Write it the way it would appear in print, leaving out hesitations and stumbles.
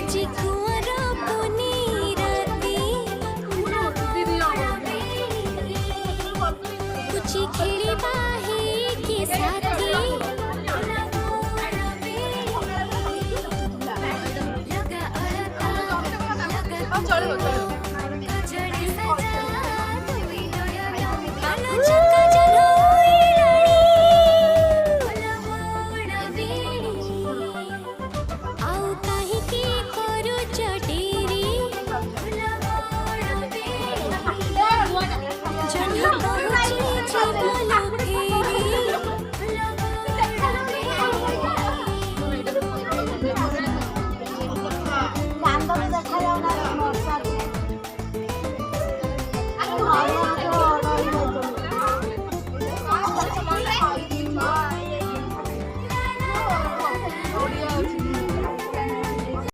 आज कुंवर पुनी राती कुछ खेड़ी बाहे के साथी लगा अड़ता लगा